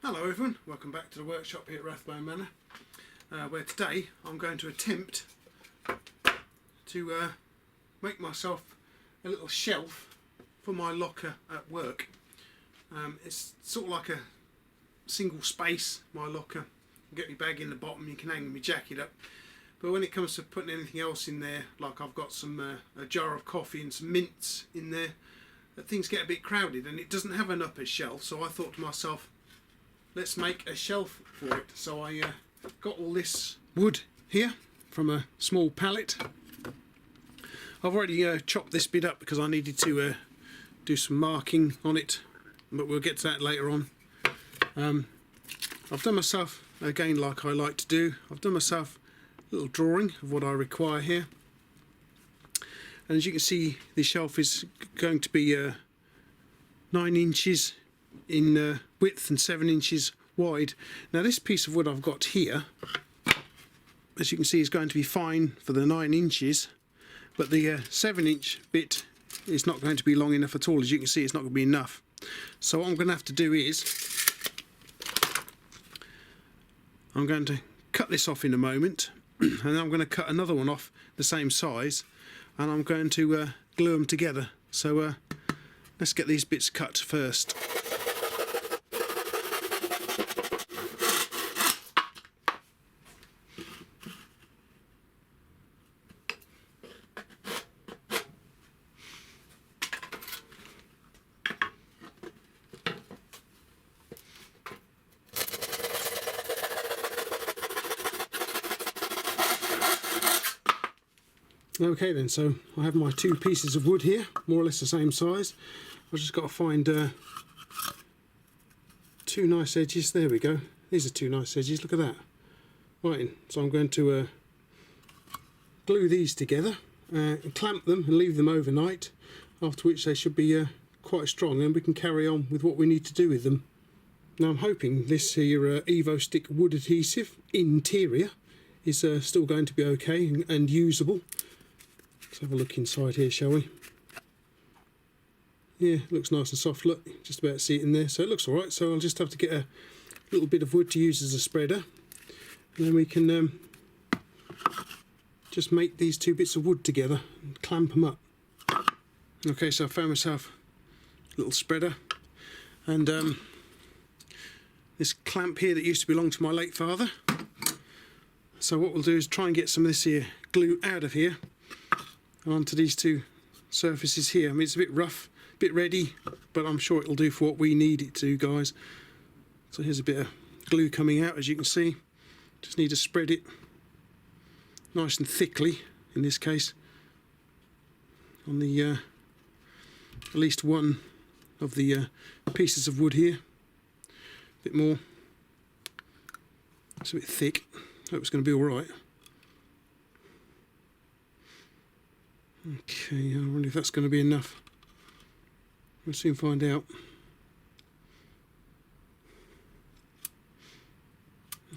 Hello everyone, welcome back to the workshop here at Rathbone Manor, where today I'm going to attempt to make myself a little shelf for my locker at work. It's sort of like a single space, my locker. You get my bag in the bottom, you can hang my jacket up, but when it comes to putting anything else in there, like I've got some a jar of coffee and some mints in there, things get a bit crowded and it doesn't have an upper shelf. So I thought to myself, let's make a shelf for it. So I got all this wood here from a small pallet. I've already chopped this bit up because I needed to do some marking on it, but we'll get to that later on. I've done myself, again like I like to do, I've done myself a little drawing of what I require here. And as you can see, the shelf is going to be 9 inches in width and 7 inches wide. Now this piece of wood I've got here, as you can see, is going to be fine for the 9 inches, but the 7-inch bit is not going to be long enough at all. As you can see, it's not going to be enough. So what I'm going to have to do is I'm going to cut this off in a moment, and then I'm going to cut another one off the same size, and I'm going to glue them together. So let's get these bits cut first. Okay then, so I have my 2 pieces of wood here, more or less the same size. I've just got to find 2 nice edges. There we go. These are 2 nice edges, look at that. Right, so I'm going to glue these together, and clamp them and leave them overnight, after which they should be quite strong, and we can carry on with what we need to do with them. Now I'm hoping this here Evo Stick wood adhesive interior is still going to be okay and usable. Let's have a look inside here, shall we? Yeah, looks nice and soft, look, just about to see it in there, so it looks alright. So I'll just have to get a little bit of wood to use as a spreader, and then we can just make these 2 bits of wood together and clamp them up. Okay, so I found myself a little spreader, and this clamp here that used to belong to my late father. So what we'll do is try and get some of this here glue out of here and onto these 2 surfaces here. I mean, it's a bit rough, a bit ready, but I'm sure it'll do for what we need it to, guys. So here's a bit of glue coming out, as you can see. Just need to spread it nice and thickly, in this case, on the at least one of the pieces of wood here. A bit more. It's a bit thick. Hope it's going to be alright. Okay, I wonder if that's going to be enough. We'll soon find out.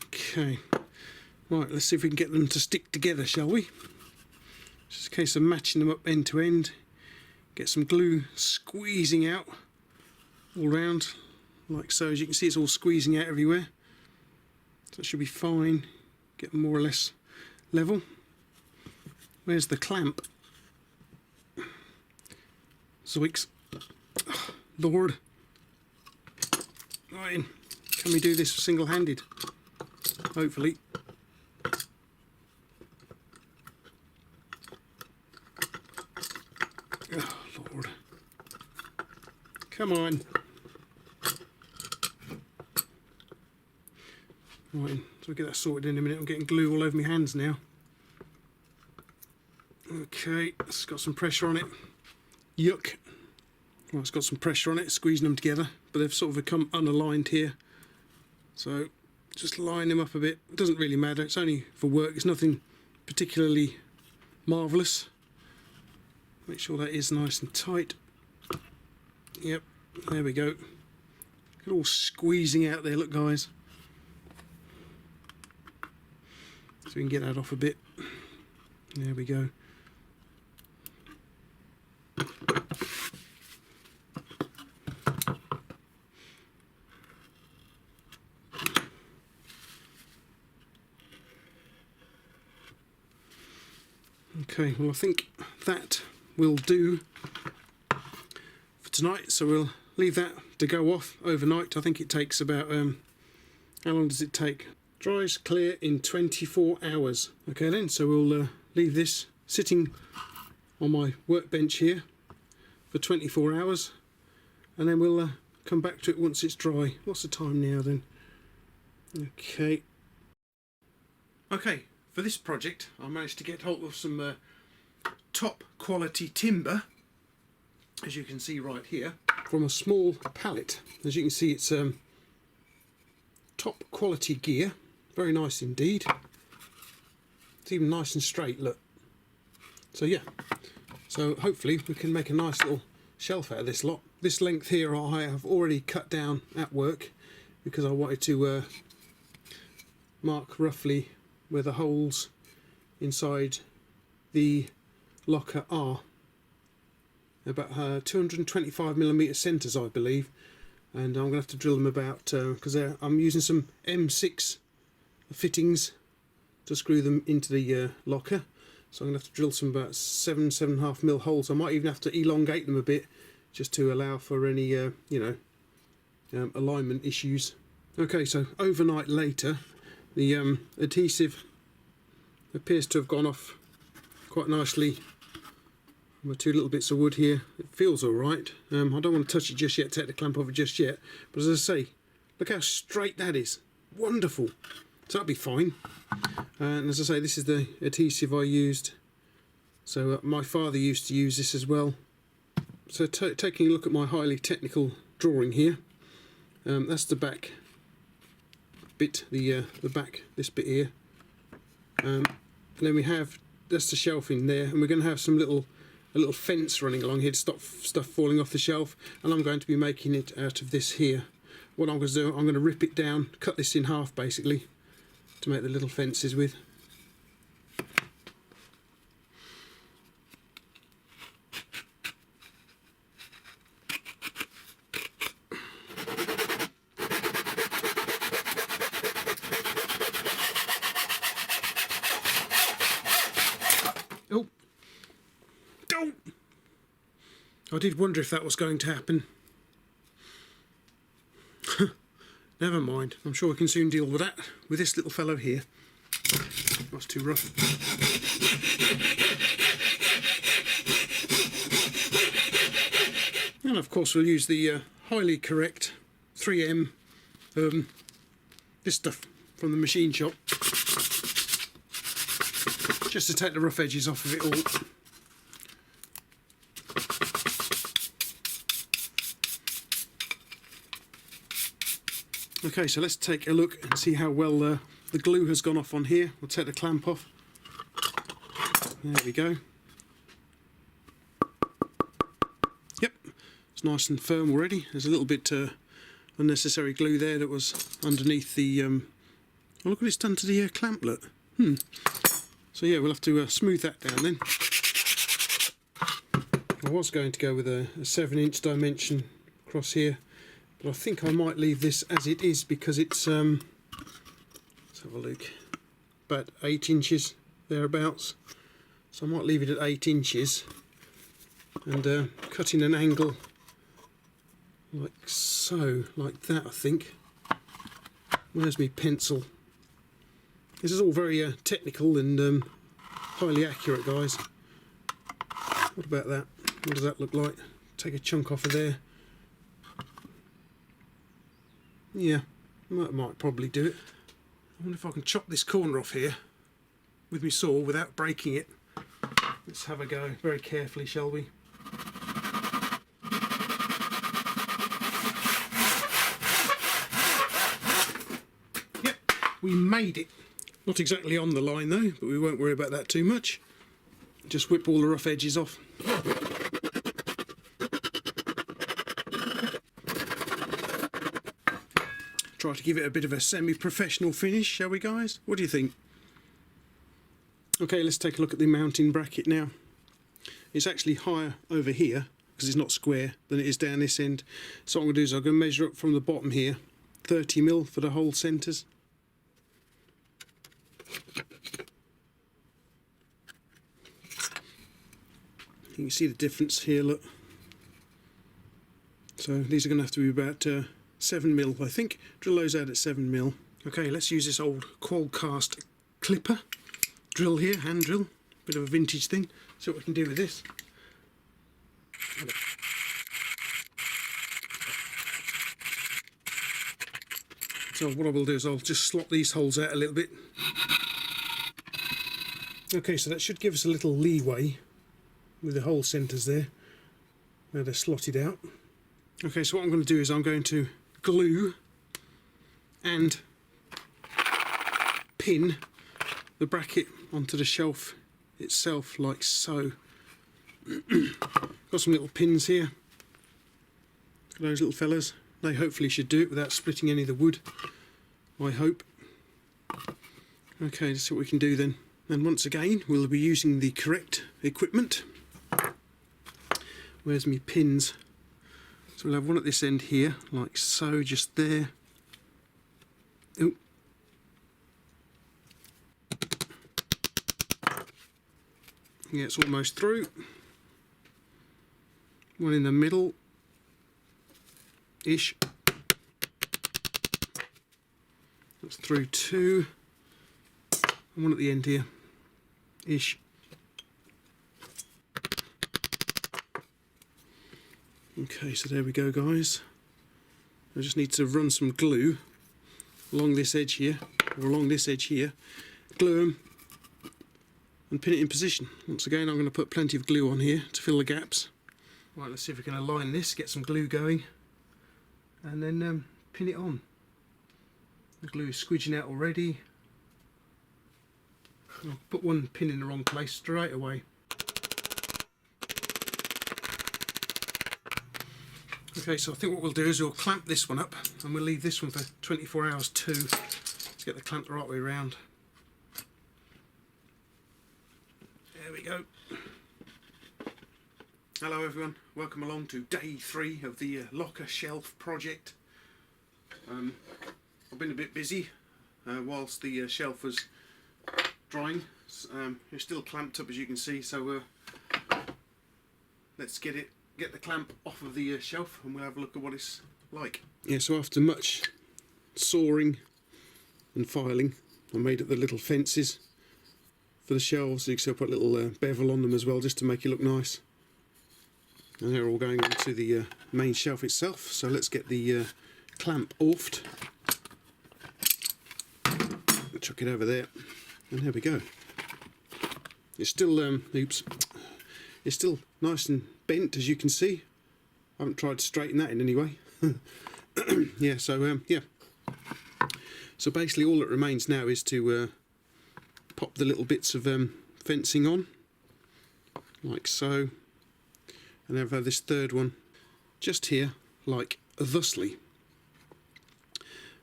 Okay, right, let's see if we can get them to stick together, shall we? Just a case of matching them up end to end. Get some glue squeezing out all round, like so. As you can see, it's all squeezing out everywhere. So it should be fine. Get them more or less level. Where's the clamp? Zoinks. Oh, Lord. Right, can we do this single-handed? Hopefully. Oh, Lord. Come on. Right, so we'll get that sorted in a minute. I'm getting glue all over my hands now. Okay, it's got some pressure on it. Yuck. Well, it's got some pressure on it, squeezing them together, but they've sort of become unaligned here. So just line them up a bit. It doesn't really matter, it's only for work, it's nothing particularly marvellous. Make sure that is nice and tight. Yep, there we go. Look at all squeezing out there, look guys. So we can get that off a bit. There we go. Okay, well I think that will do for tonight, so we'll leave that to go off overnight. I think it takes about, how long does it take? Dries clear in 24 hours. Okay then, so we'll leave this sitting on my workbench here for 24 hours, and then we'll come back to it once it's dry. What's the time now then? Okay, for this project I managed to get hold of some top quality timber, as you can see right here, from a small pallet. As you can see, it's top quality gear, very nice indeed. It's even nice and straight, look. So yeah, so hopefully we can make a nice little shelf out of this lot. This length here I have already cut down at work because I wanted to mark roughly where the holes inside the locker are. About 225mm centres, I believe, and I'm going to have to drill them about, because I'm using some M6 fittings to screw them into the locker, so I'm going to have to drill some about 7.5mm holes. I might even have to elongate them a bit just to allow for any you know, alignment issues. Okay, so overnight later, the adhesive appears to have gone off quite nicely. My two little bits of wood here. It feels alright. I don't want to touch it just yet, take the clamp off it just yet, but as I say, look how straight that is. Wonderful. So that'll be fine. And as I say, this is the adhesive I used. So my father used to use this as well. So taking a look at my highly technical drawing here, that's the back bit, the back, this bit here. And then we have, that's the shelf in there, and we're going to have some a little fence running along here to stop stuff falling off the shelf, and I'm going to be making it out of this here. What I'm going to do, I'm going to rip it down, cut this in half basically, to make the little fences with. Oh! Don't! I did wonder if that was going to happen. Never mind, I'm sure we can soon deal with that with this little fellow here. That's too rough. And of course we'll use the highly correct 3M, this stuff from the machine shop, just to take the rough edges off of it all. Okay, so let's take a look and see how well the glue has gone off on here. We'll take the clamp off. There we go. Yep, it's nice and firm already. There's a little bit unnecessary glue there that was underneath the... oh, look what it's done to the clamp, look. So yeah, we'll have to smooth that down then. I was going to go with a 7-inch dimension across here, but I think I might leave this as it is because it's, let's have a look, about 8 inches thereabouts. So I might leave it at 8 inches and cut in an angle like so, like that I think. Where's my pencil? This is all very technical and highly accurate, guys. What about that? What does that look like? Take a chunk off of there. Yeah, that might probably do it. I wonder if I can chop this corner off here with my saw without breaking it. Let's have a go very carefully, shall we? Yep, we made it. Not exactly on the line though, but we won't worry about that too much. Just whip all the rough edges off. Try to give it a bit of a semi-professional finish, shall we, guys? What do you think? Okay, let's take a look at the mounting bracket now. It's actually higher over here because it's not square than it is down this end. So what I'm going to do is I'm going to measure up from the bottom here, 30mm for the whole centres. You can see the difference here, look. So these are going to have to be about 7mm, I think. Drill those out at 7mm. Okay, let's use this old quad cast clipper drill here, hand drill. Bit of a vintage thing. See what we can do with this. So what I will do is I'll just slot these holes out a little bit. Okay, so that should give us a little leeway with the hole centres there. Now they're slotted out. Okay, so what I'm going to do is I'm going to glue and pin the bracket onto the shelf itself, like so. Got some little pins here. Those little fellas. They hopefully should do it without splitting any of the wood, I hope. Okay, let's see what we can do then. And once again, we'll be using the correct equipment. Where's my pins? So we'll have one at this end here, like so, just there. Ooh. Yeah, it's almost through. One in the middle. Ish. That's through two. And one at the end here. Ish. Okay, so there we go, guys. I just need to run some glue along this edge here, or along this edge here. Glue them and pin it in position. Once again, I'm going to put plenty of glue on here to fill the gaps. Right, let's see if we can align this, get some glue going, and then pin it on. The glue is squidging out already. I'll put one pin in the wrong place straight away. Okay, so I think what we'll do is we'll clamp this one up and we'll leave this one for 24 hours too. Let's get the clamp the right way around. There we go. Hello everyone, welcome along to day 3 of the locker shelf project. I've been a bit busy whilst the shelf was drying. It's still clamped up, as you can see, so let's get the clamp off of the shelf and we'll have a look at what it's like. Yeah, so after much sawing and filing, I made up the little fences for the shelves. You can see I put a little bevel on them as well, just to make it look nice. And they're all going onto the main shelf itself. So let's get the clamp offed. Chuck it over there, and there we go. It's still oops. It's still nice and bent, as you can see. I haven't tried to straighten that in any way. Yeah, so yeah. So basically all that remains now is to pop the little bits of fencing on, like so. And then have this third one just here, like thusly.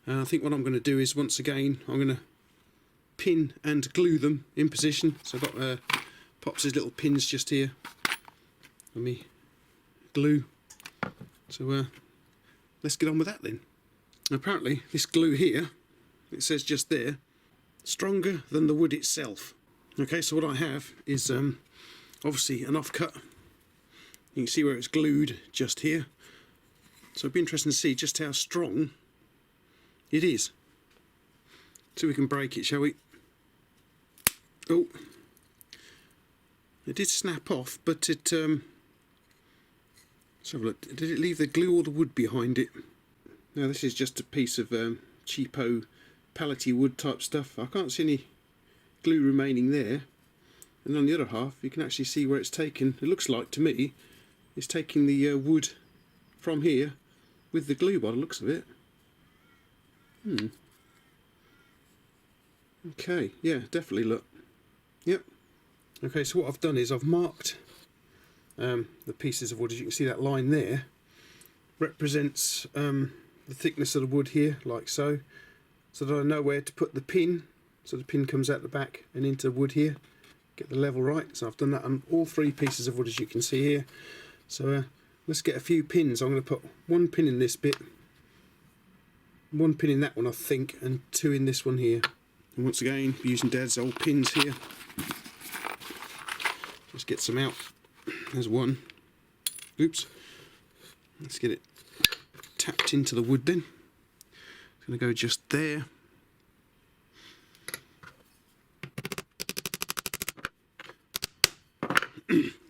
And I think what I'm going to do is, once again, I'm going to pin and glue them in position. So I've got Pops' little pins just here. Let me glue. So let's get on with that then. Apparently this glue here, it says just there, stronger than the wood itself. Okay, so what I have is obviously an offcut. You can see where it's glued just here. So it'd be interesting to see just how strong it is. So we can break it, shall we? Oh, it did snap off, but it let's have a look. Did it leave the glue or the wood behind it? Now this is just a piece of cheapo pallety wood type stuff. I can't see any glue remaining there. And on the other half you can actually see where it's taken. It looks like, to me, it's taking the wood from here with the glue by the looks of it. Okay, yeah, definitely, look. Yep. Okay, so what I've done is I've marked the pieces of wood. As you can see, that line there represents the thickness of the wood here, like so, so that I know where to put the pin. So the pin comes out the back and into the wood here. Get the level right. So I've done that on all 3 pieces of wood, as you can see here. So let's get a few pins. I'm going to put 1 pin in this bit, 1 pin in that one, I think, and 2 in this one here. And once again, using Dad's old pins here. Let's get some out. There's one. Oops. Let's get it tapped into the wood then. It's going to go just there.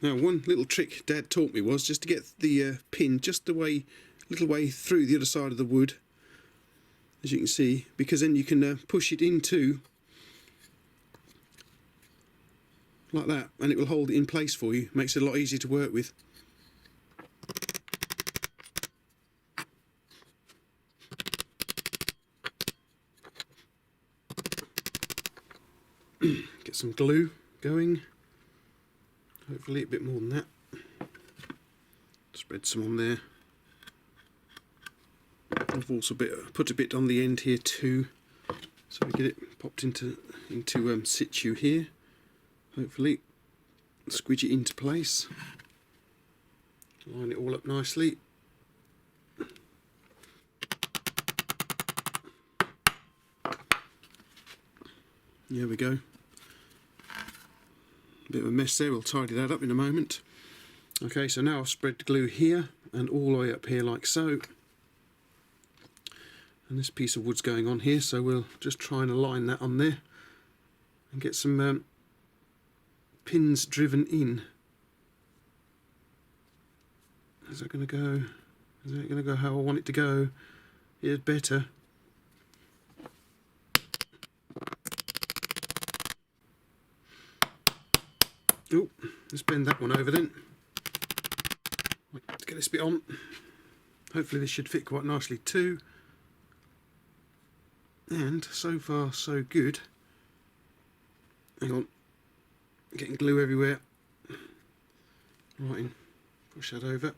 Now, one little trick Dad taught me was just to get the pin just a little way through the other side of the wood, as you can see, because then you can push it into like that, and it will hold it in place for you. Makes it a lot easier to work with. Get some glue going. Hopefully a bit more than that. Spread some on there. I've also put a bit on the end here too, so we get it popped into situ here. Hopefully squidge it into place. Line it all up nicely. There we go. Bit of a mess there, we'll tidy that up in a moment. Okay, so now I've spread the glue here and all the way up here like so. And this piece of wood's going on here, so we'll just try and align that on there and get some pins driven in. Is that going to go? Is that going to go how I want it to go? Yeah, better. Oh, let's bend that one over then. Let's get this bit on. Hopefully this should fit quite nicely too. And so far so good. Hang on, getting glue everywhere. Right in, push that over.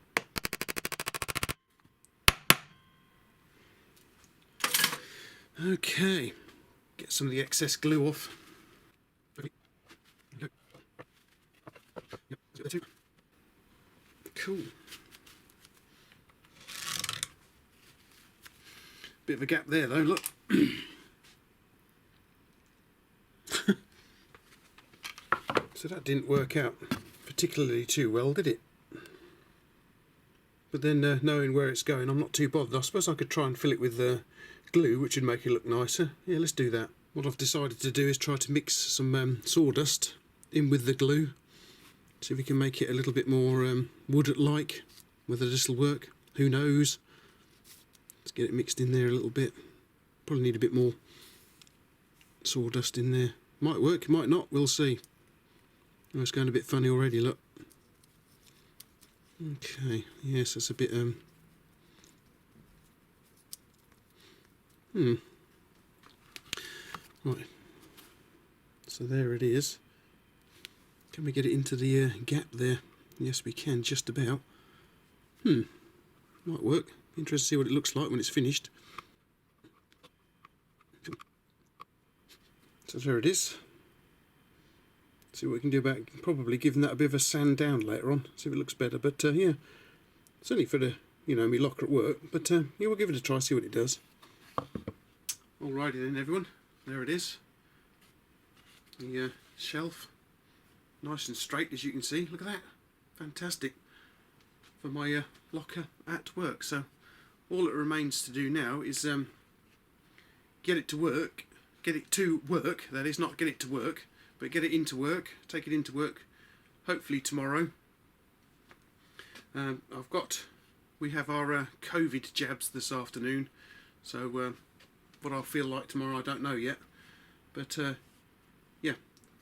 Okay, get some of the excess glue off. Cool. Bit of a gap there though, look. So that didn't work out particularly too well, did it? But then knowing where it's going, I'm not too bothered. I suppose I could try and fill it with glue, which would make it look nicer. Yeah, let's do that. What I've decided to do is try to mix some sawdust in with the glue. See if we can make it a little bit more wood-like. Whether this will work, who knows. Let's get it mixed in there a little bit. Probably need a bit more sawdust in there. Might work, might not, we'll see. Oh, it's going a bit funny already, look. Okay, yes, that's a bit Right, so there it is. Can we get it into the gap there? Yes, we can, just about. Might work. Interested to see what it looks like when it's finished. So there it is. See what we can do about probably giving that a bit of a sand down later on. See if it looks better. But yeah, certainly for the me locker at work. But yeah, we'll give it a try, see what it does. Alrighty then, everyone. There it is. The shelf. Nice and straight, as you can see. Look at that. Fantastic. For my locker at work. So all it remains to do now is get it to work. Get it to work. That is, not get it to work, but get it into work. Take it into work. Hopefully tomorrow. We have our COVID jabs this afternoon. So what I'll feel like tomorrow, I don't know yet. But yeah.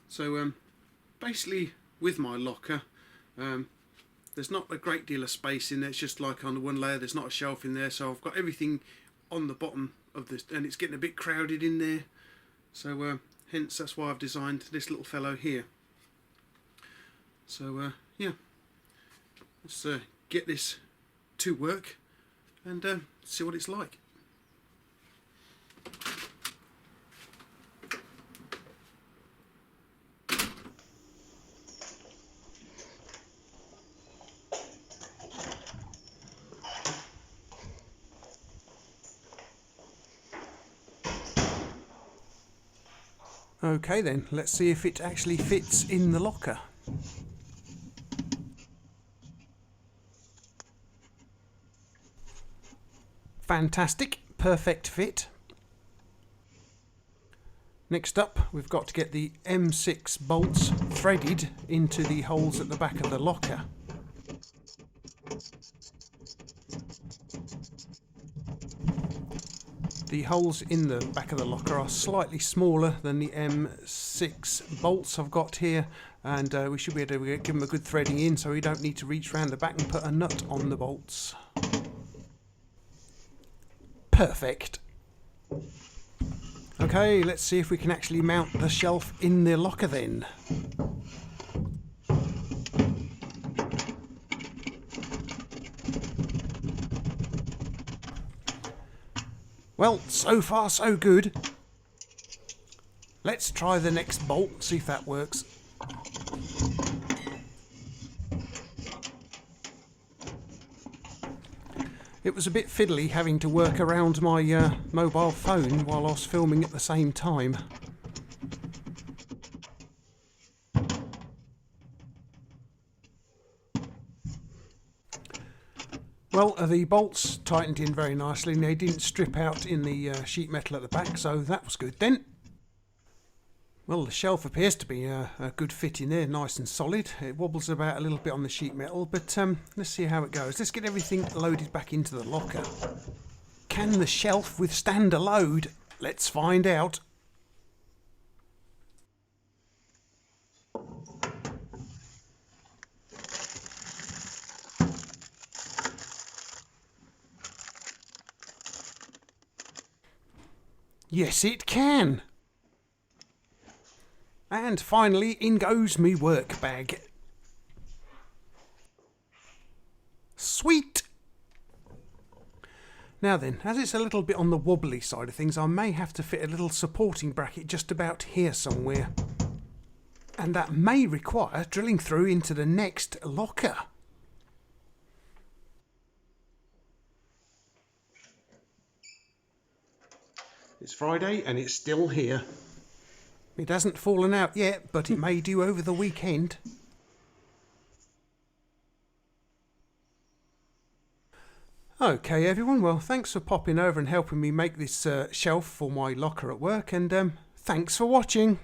So basically, with my locker, there's not a great deal of space in there. It's just like on the one layer, there's not a shelf in there, so I've got everything on the bottom of this, and it's getting a bit crowded in there. So hence that's why I've designed this little fellow here. So yeah, let's get this to work and see what it's like. Okay then, let's see if it actually fits in the locker. fantastic, perfect fit. Next up, we've got to get the M6 bolts threaded into the holes at the back of the locker. The holes in the back of the locker are slightly smaller than the M6 bolts I've got here, and we should be able to give them a good threading in so we don't need to reach around the back and put a nut on the bolts. Perfect. Okay, let's see if we can actually mount the shelf in the locker then. Well, so far so good. Let's try the next bolt, see if that works. It was a bit fiddly having to work around my mobile phone while I was filming at the same time. Well, the bolts tightened in very nicely and they didn't strip out in the sheet metal at the back, so that was good then. Well, the shelf appears to be a good fit in there, nice and solid. It wobbles about a little bit on the sheet metal, but let's see how it goes. Let's get everything loaded back into the locker. Can the shelf withstand a load? Let's find out. Yes, it can. And finally, in goes me work bag. Sweet! Now then, as it's a little bit on the wobbly side of things, I may have to fit a little supporting bracket just about here somewhere. And that may require drilling through into the next locker. It's Friday and it's still here. It hasn't fallen out yet, but it may do over the weekend. Okay everyone, well thanks for popping over and helping me make this shelf for my locker at work, and thanks for watching.